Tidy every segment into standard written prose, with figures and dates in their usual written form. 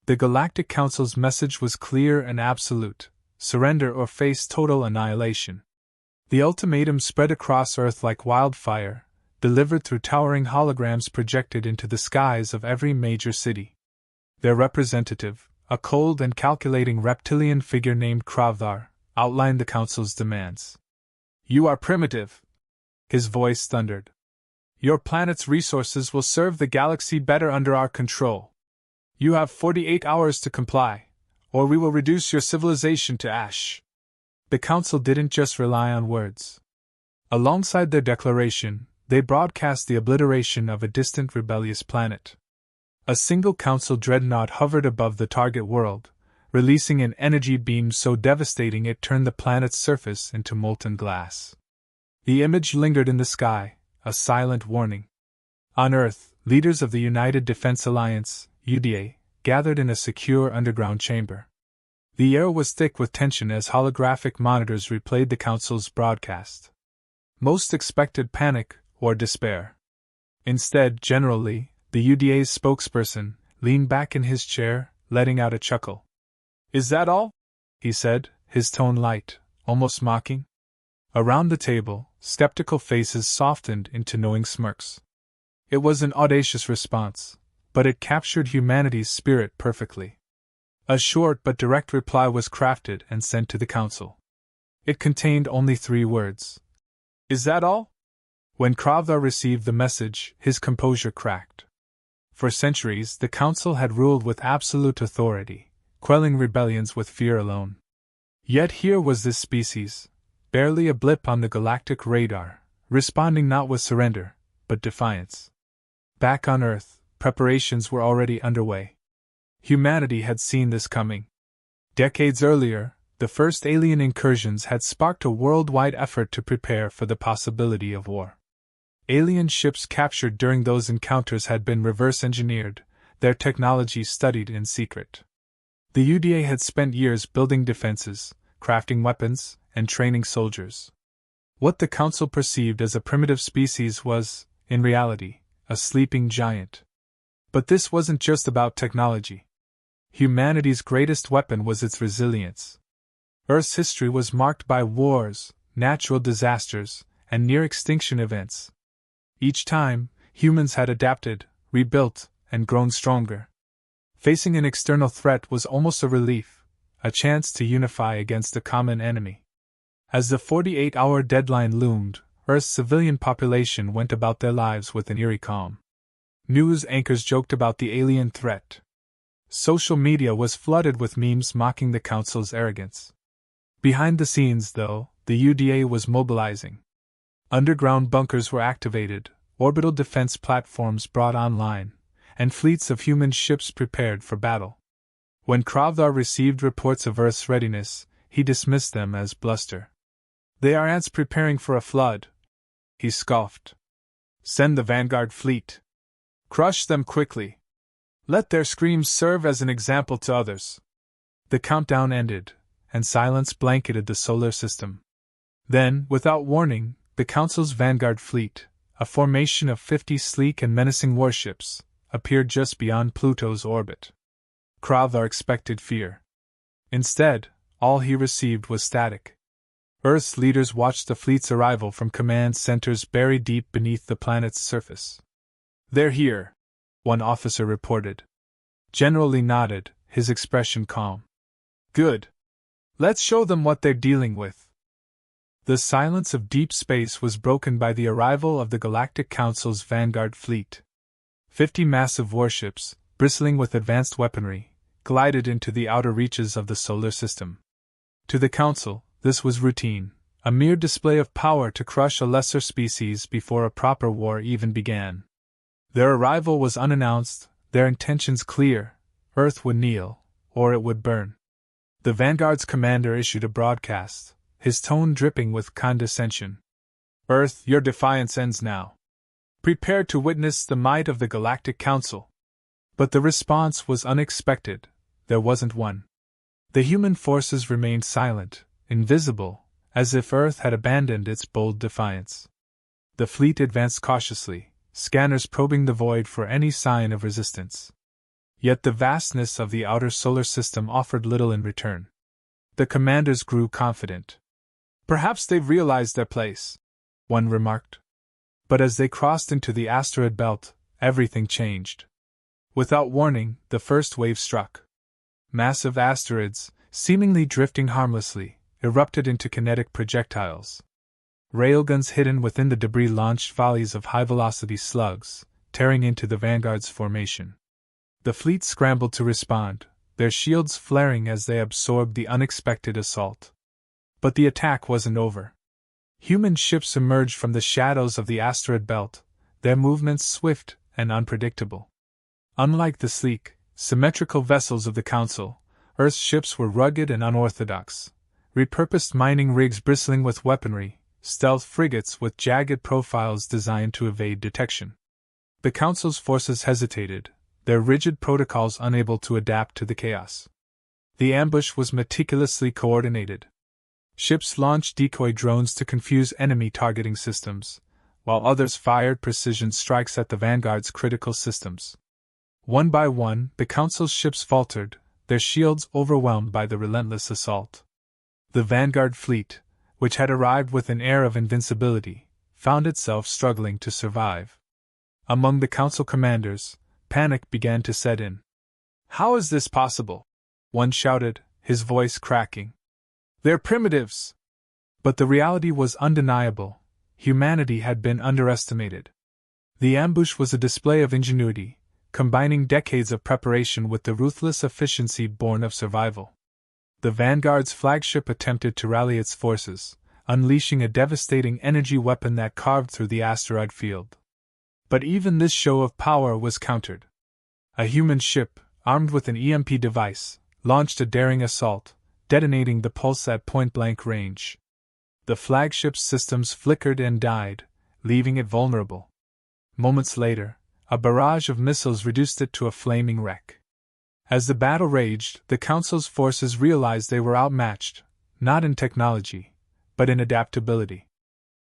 The Galactic Council's message was clear and absolute: surrender or face total annihilation. The ultimatum spread across Earth like wildfire, delivered through towering holograms projected into the skies of every major city. Their representative, a cold and calculating reptilian figure named Kravdar, outlined the Council's demands. "You are primitive," his voice thundered. "Your planet's resources will serve the galaxy better under our control. You have 48 hours to comply, or we will reduce your civilization to ash." The Council didn't just rely on words. Alongside their declaration, they broadcast the obliteration of a distant rebellious planet. A single Council dreadnought hovered above the target world, releasing an energy beam so devastating it turned the planet's surface into molten glass. The image lingered in the sky, a silent warning. On Earth, leaders of the United Defense Alliance, UDA, gathered in a secure underground chamber. The air was thick with tension as holographic monitors replayed the Council's broadcast. Most expected panic or despair. Instead, General Lee, the UDA's spokesperson, leaned back in his chair, letting out a chuckle. "Is that all?" he said, his tone light, almost mocking. Around the table, skeptical faces softened into knowing smirks. It was an audacious response, but it captured humanity's spirit perfectly. A short but direct reply was crafted and sent to the Council. It contained only 3 words. "Is that all?" When Kravdar received the message, his composure cracked. For centuries, the Council had ruled with absolute authority, quelling rebellions with fear alone. Yet here was this species, barely a blip on the galactic radar, responding not with surrender, but defiance. Back on Earth, preparations were already underway. Humanity had seen this coming. Decades earlier, the first alien incursions had sparked a worldwide effort to prepare for the possibility of war. Alien ships captured during those encounters had been reverse-engineered, their technology studied in secret. The UDA had spent years building defenses, crafting weapons, and training soldiers. What the Council perceived as a primitive species was, in reality, a sleeping giant. But this wasn't just about technology. Humanity's greatest weapon was its resilience. Earth's history was marked by wars, natural disasters, and near-extinction events. Each time, humans had adapted, rebuilt, and grown stronger. Facing an external threat was almost a relief, a chance to unify against a common enemy. As the 48-hour deadline loomed, Earth's civilian population went about their lives with an eerie calm. News anchors joked about the alien threat. Social media was flooded with memes mocking the Council's arrogance. Behind the scenes, though, the UDA was mobilizing. Underground bunkers were activated, orbital defense platforms brought online, and fleets of human ships prepared for battle. When Kravdar received reports of Earth's readiness, he dismissed them as bluster. "They are ants preparing for a flood," he scoffed. "Send the Vanguard fleet. Crush them quickly. Let their screams serve as an example to others." The countdown ended, and silence blanketed the solar system. Then, without warning, the Council's Vanguard fleet, a formation of 50 sleek and menacing warships, appeared just beyond Pluto's orbit. Kravdar expected fear. Instead, all he received was static. Earth's leaders watched the fleet's arrival from command centers buried deep beneath the planet's surface. "They're here," one officer reported. General Lee nodded, his expression calm. "Good. Let's show them what they're dealing with." The silence of deep space was broken by the arrival of the Galactic Council's Vanguard fleet. 50 massive warships, bristling with advanced weaponry, glided into the outer reaches of the solar system. To the Council, this was routine, a mere display of power to crush a lesser species before a proper war even began. Their arrival was unannounced, their intentions clear: Earth would kneel, or it would burn. The Vanguard's commander issued a broadcast, his tone dripping with condescension. "Earth, your defiance ends now. Prepare to witness the might of the Galactic Council." But the response was unexpected. There wasn't one. The human forces remained silent, invisible, as if Earth had abandoned its bold defiance. The fleet advanced cautiously, scanners probing the void for any sign of resistance. Yet the vastness of the outer solar system offered little in return. The commanders grew confident. "Perhaps they've realized their place," one remarked. But as they crossed into the asteroid belt, everything changed. Without warning, the first wave struck. Massive asteroids, seemingly drifting harmlessly, erupted into kinetic projectiles. Railguns hidden within the debris launched volleys of high-velocity slugs, tearing into the Vanguard's formation. The fleet scrambled to respond, their shields flaring as they absorbed the unexpected assault. But the attack wasn't over. Human ships emerged from the shadows of the asteroid belt, their movements swift and unpredictable. Unlike the sleek, symmetrical vessels of the Council, Earth's ships were rugged and unorthodox. Repurposed mining rigs bristling with weaponry, stealth frigates with jagged profiles designed to evade detection. The Council's forces hesitated, their rigid protocols unable to adapt to the chaos. The ambush was meticulously coordinated. Ships launched decoy drones to confuse enemy targeting systems, while others fired precision strikes at the Vanguard's critical systems. One by one, the Council's ships faltered, their shields overwhelmed by the relentless assault. The Vanguard fleet, which had arrived with an air of invincibility, found itself struggling to survive. Among the Council commanders, panic began to set in. "How is this possible?" one shouted, his voice cracking. "They're primitives!" But the reality was undeniable. Humanity had been underestimated. The ambush was a display of ingenuity, combining decades of preparation with the ruthless efficiency born of survival. The Vanguard's flagship attempted to rally its forces, unleashing a devastating energy weapon that carved through the asteroid field. But even this show of power was countered. A human ship, armed with an EMP device, launched a daring assault, detonating the pulse at point-blank range. The flagship's systems flickered and died, leaving it vulnerable. Moments later, a barrage of missiles reduced it to a flaming wreck. As the battle raged, the Council's forces realized they were outmatched, not in technology, but in adaptability.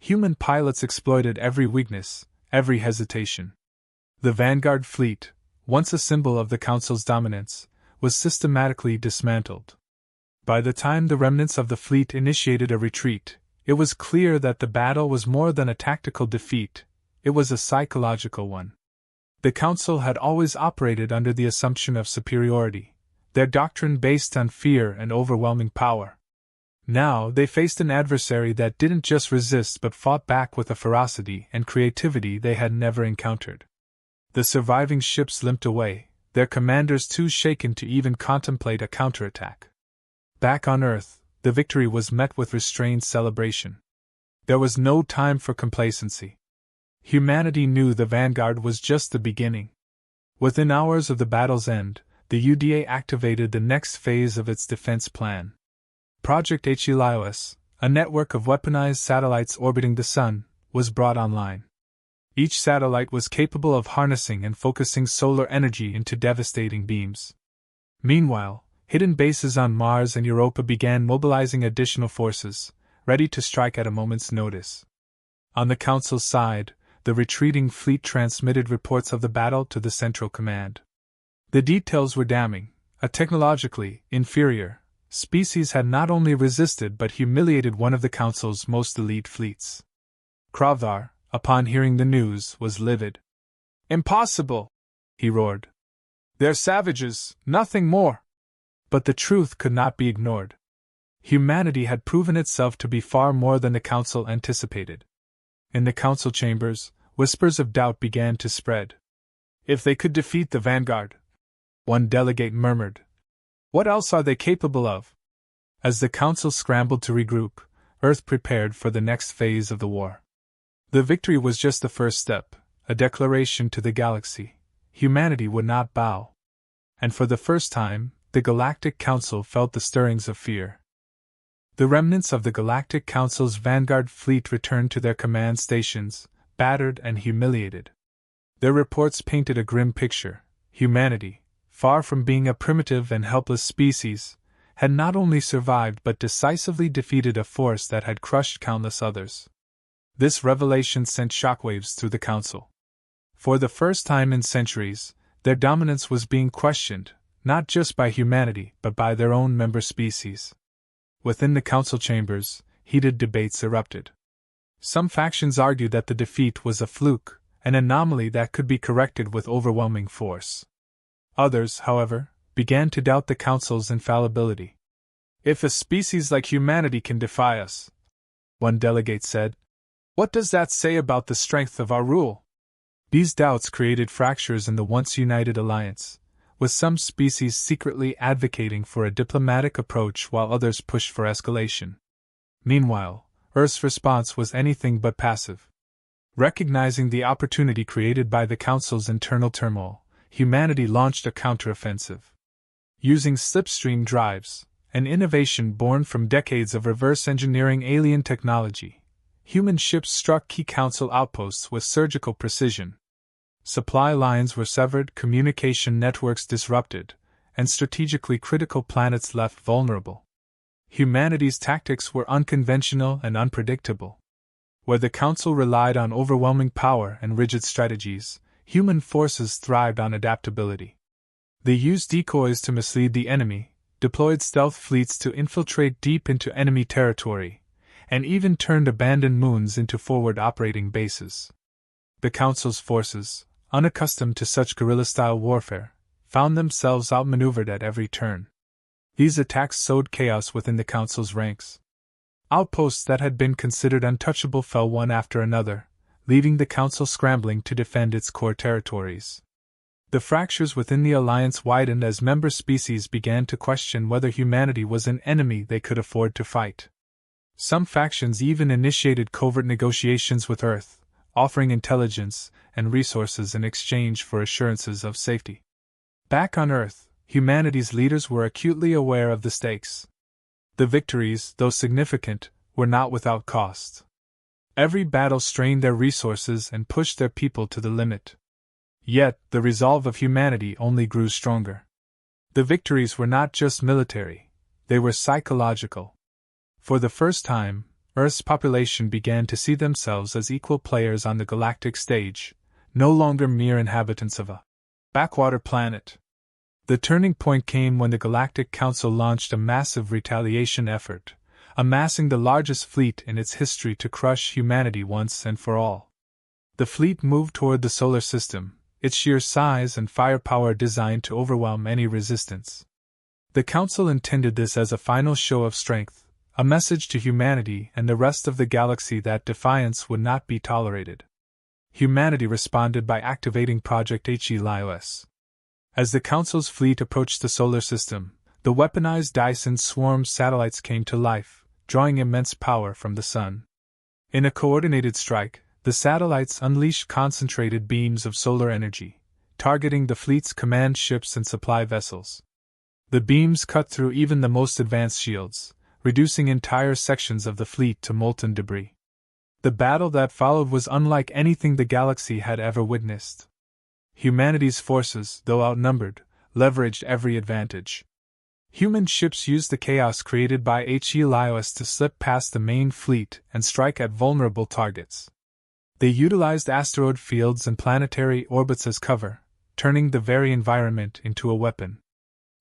Human pilots exploited every weakness, every hesitation. The Vanguard fleet, once a symbol of the Council's dominance, was systematically dismantled. By the time the remnants of the fleet initiated a retreat, it was clear that the battle was more than a tactical defeat, it was a psychological one. The Council had always operated under the assumption of superiority, their doctrine based on fear and overwhelming power. Now they faced an adversary that didn't just resist but fought back with a ferocity and creativity they had never encountered. The surviving ships limped away, their commanders too shaken to even contemplate a counterattack. Back on Earth, the victory was met with restrained celebration. There was no time for complacency. Humanity knew the Vanguard was just the beginning. Within hours of the battle's end, the UDA activated the next phase of its defense plan. Project HFY, a network of weaponized satellites orbiting the Sun, was brought online. Each satellite was capable of harnessing and focusing solar energy into devastating beams. Meanwhile, hidden bases on Mars and Europa began mobilizing additional forces, ready to strike at a moment's notice. On the Council's side, the retreating fleet transmitted reports of the battle to the Central Command. The details were damning. A technologically inferior species had not only resisted but humiliated one of the Council's most elite fleets. Kravdar, upon hearing the news, was livid. "Impossible!" he roared. "They're savages, nothing more!" But the truth could not be ignored. Humanity had proven itself to be far more than the Council anticipated. In the Council chambers, whispers of doubt began to spread. "If they could defeat the Vanguard," one delegate murmured, "what else are they capable of?" As the Council scrambled to regroup, Earth prepared for the next phase of the war. The victory was just the first step, a declaration to the galaxy. Humanity would not bow. And for the first time, the Galactic Council felt the stirrings of fear. The remnants of the Galactic Council's Vanguard fleet returned to their command stations, battered and humiliated. Their reports painted a grim picture. Humanity, far from being a primitive and helpless species, had not only survived but decisively defeated a force that had crushed countless others. This revelation sent shockwaves through the Council. For the first time in centuries, Their dominance was being questioned, not just by humanity but by their own member species. Within the council chambers, heated debates erupted. Some factions argued that the defeat was a fluke, an anomaly that could be corrected with overwhelming force. Others, however, began to doubt the council's infallibility. "If a species like humanity can defy us," one delegate said, "what does that say about the strength of our rule?" These doubts created fractures in the once united alliance, with some species secretly advocating for a diplomatic approach while others pushed for escalation. Meanwhile, Earth's response was anything but passive. Recognizing the opportunity created by the Council's internal turmoil, humanity launched a counteroffensive. Using slipstream drives, an innovation born from decades of reverse engineering alien technology, human ships struck key Council outposts with surgical precision. Supply lines were severed, communication networks disrupted, and strategically critical planets left vulnerable. Humanity's tactics were unconventional and unpredictable. Where the Council relied on overwhelming power and rigid strategies, human forces thrived on adaptability. They used decoys to mislead the enemy, deployed stealth fleets to infiltrate deep into enemy territory, and even turned abandoned moons into forward operating bases. The Council's forces, unaccustomed to such guerrilla-style warfare, found themselves outmaneuvered at every turn. These attacks sowed chaos within the Council's ranks. Outposts that had been considered untouchable fell one after another, leaving the Council scrambling to defend its core territories. The fractures within the alliance widened as member species began to question whether humanity was an enemy they could afford to fight. Some factions even initiated covert negotiations with Earth, offering intelligence and resources in exchange for assurances of safety. Back on Earth, humanity's leaders were acutely aware of the stakes. The victories, though significant, were not without cost. Every battle strained their resources and pushed their people to the limit. Yet, the resolve of humanity only grew stronger. The victories were not just military, they were psychological. For the first time, Earth's population began to see themselves as equal players on the galactic stage, no longer mere inhabitants of a backwater planet. The turning point came when the Galactic Council launched a massive retaliation effort, amassing the largest fleet in its history to crush humanity once and for all. The fleet moved toward the solar system, its sheer size and firepower designed to overwhelm any resistance. The Council intended this as a final show of strength, a message to humanity and the rest of the galaxy that defiance would not be tolerated. Humanity responded by activating Project HFY. As the Council's fleet approached the solar system, the weaponized Dyson swarm satellites came to life, drawing immense power from the sun. In a coordinated strike, the satellites unleashed concentrated beams of solar energy, targeting the fleet's command ships and supply vessels. The beams cut through even the most advanced shields, reducing entire sections of the fleet to molten debris. The battle that followed was unlike anything the galaxy had ever witnessed. Humanity's forces, though outnumbered, leveraged every advantage. Human ships used the chaos created by HFY to slip past the main fleet and strike at vulnerable targets. They utilized asteroid fields and planetary orbits as cover, turning the very environment into a weapon.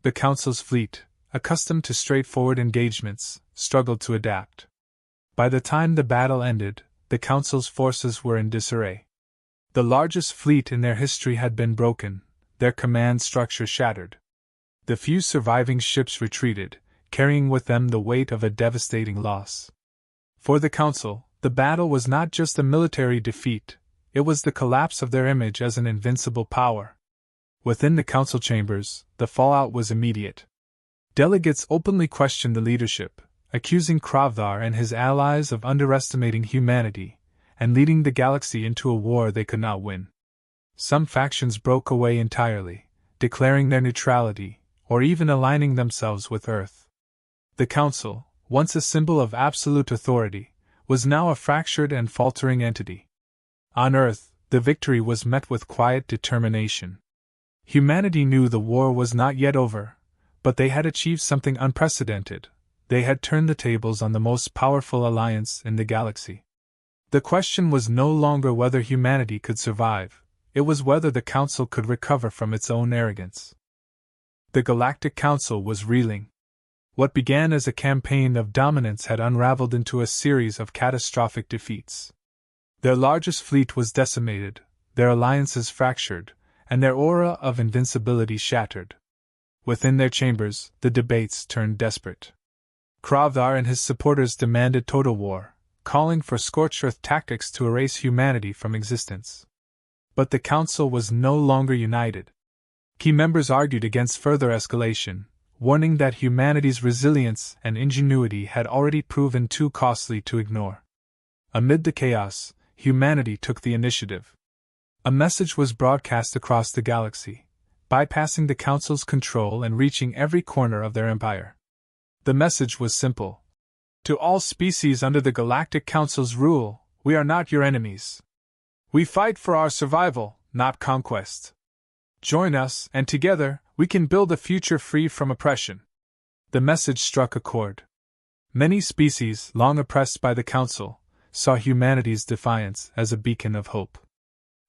The Council's fleet, accustomed to straightforward engagements, struggled to adapt. By the time the battle ended, the Council's forces were in disarray. The largest fleet in their history had been broken, their command structure shattered. The few surviving ships retreated, carrying with them the weight of a devastating loss. For the Council, the battle was not just a military defeat, it was the collapse of their image as an invincible power. Within the Council chambers, the fallout was immediate. Delegates openly questioned the leadership, accusing Kravdar and his allies of underestimating humanity and leading the galaxy into a war they could not win. Some factions broke away entirely, declaring their neutrality, or even aligning themselves with Earth. The Council, once a symbol of absolute authority, was now a fractured and faltering entity. On Earth, the victory was met with quiet determination. Humanity knew the war was not yet over, but they had achieved something unprecedented. They had turned the tables on the most powerful alliance in the galaxy. The question was no longer whether humanity could survive, it was whether the Council could recover from its own arrogance. The Galactic Council was reeling. What began as a campaign of dominance had unraveled into a series of catastrophic defeats. Their largest fleet was decimated, their alliances fractured, and their aura of invincibility shattered. Within their chambers, the debates turned desperate. Kravdar and his supporters demanded total war, calling for scorched earth tactics to erase humanity from existence. But the Council was no longer united. Key members argued against further escalation, warning that humanity's resilience and ingenuity had already proven too costly to ignore. Amid the chaos, humanity took the initiative. A message was broadcast across the galaxy, bypassing the Council's control and reaching every corner of their empire. The message was simple. To all species under the Galactic Council's rule, we are not your enemies. We fight for our survival, not conquest. Join us, and together, we can build a future free from oppression. The message struck a chord. Many species, long oppressed by the Council, saw humanity's defiance as a beacon of hope.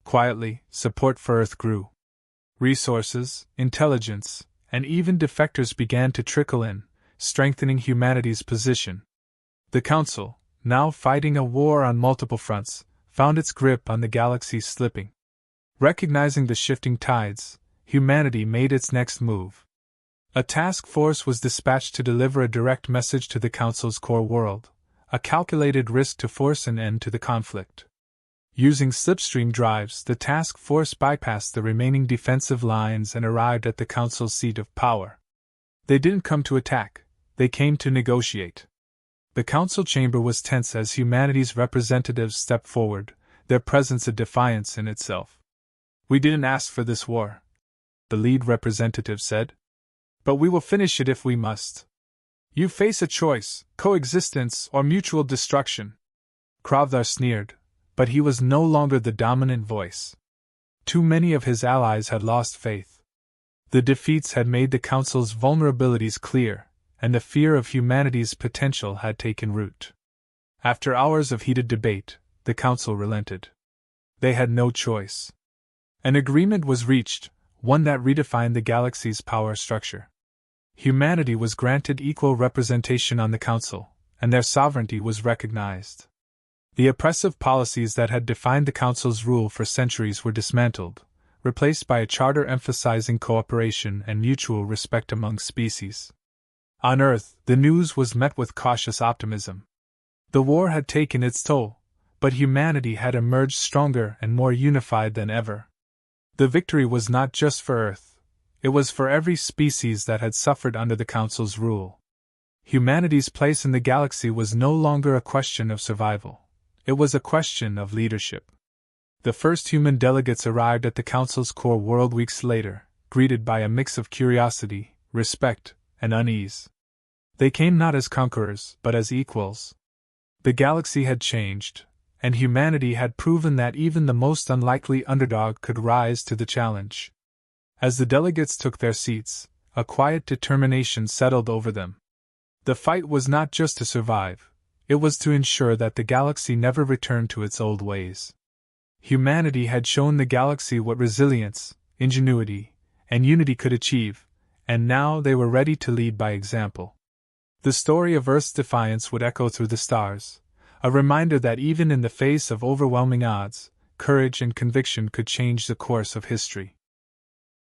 Quietly, support for Earth grew. Resources, intelligence, and even defectors began to trickle in, strengthening humanity's position. The Council, now fighting a war on multiple fronts, found its grip on the galaxy slipping. Recognizing the shifting tides, humanity made its next move. A task force was dispatched to deliver a direct message to the Council's core world, a calculated risk to force an end to the conflict. Using slipstream drives, the task force bypassed the remaining defensive lines and arrived at the Council's seat of power. They didn't come to attack, they came to negotiate. The Council chamber was tense as humanity's representatives stepped forward, their presence a defiance in itself. We didn't ask for this war, the lead representative said. But we will finish it if we must. You face a choice, coexistence or mutual destruction. Kravdar sneered, but he was no longer the dominant voice. Too many of his allies had lost faith. The defeats had made the Council's vulnerabilities clear, and the fear of humanity's potential had taken root. After hours of heated debate, the Council relented. They had no choice. An agreement was reached, one that redefined the galaxy's power structure. Humanity was granted equal representation on the Council, and their sovereignty was recognized. The oppressive policies that had defined the Council's rule for centuries were dismantled, replaced by a charter emphasizing cooperation and mutual respect among species. On Earth, the news was met with cautious optimism. The war had taken its toll, but humanity had emerged stronger and more unified than ever. The victory was not just for Earth, it was for every species that had suffered under the Council's rule. Humanity's place in the galaxy was no longer a question of survival. It was a question of leadership. The first human delegates arrived at the Council's core world weeks later, greeted by a mix of curiosity, respect, and unease. They came not as conquerors, but as equals. The galaxy had changed, and humanity had proven that even the most unlikely underdog could rise to the challenge. As the delegates took their seats, a quiet determination settled over them. The fight was not just to survive, it was to ensure that the galaxy never returned to its old ways. Humanity had shown the galaxy what resilience, ingenuity, and unity could achieve, and now they were ready to lead by example. The story of Earth's defiance would echo through the stars, a reminder that even in the face of overwhelming odds, courage and conviction could change the course of history.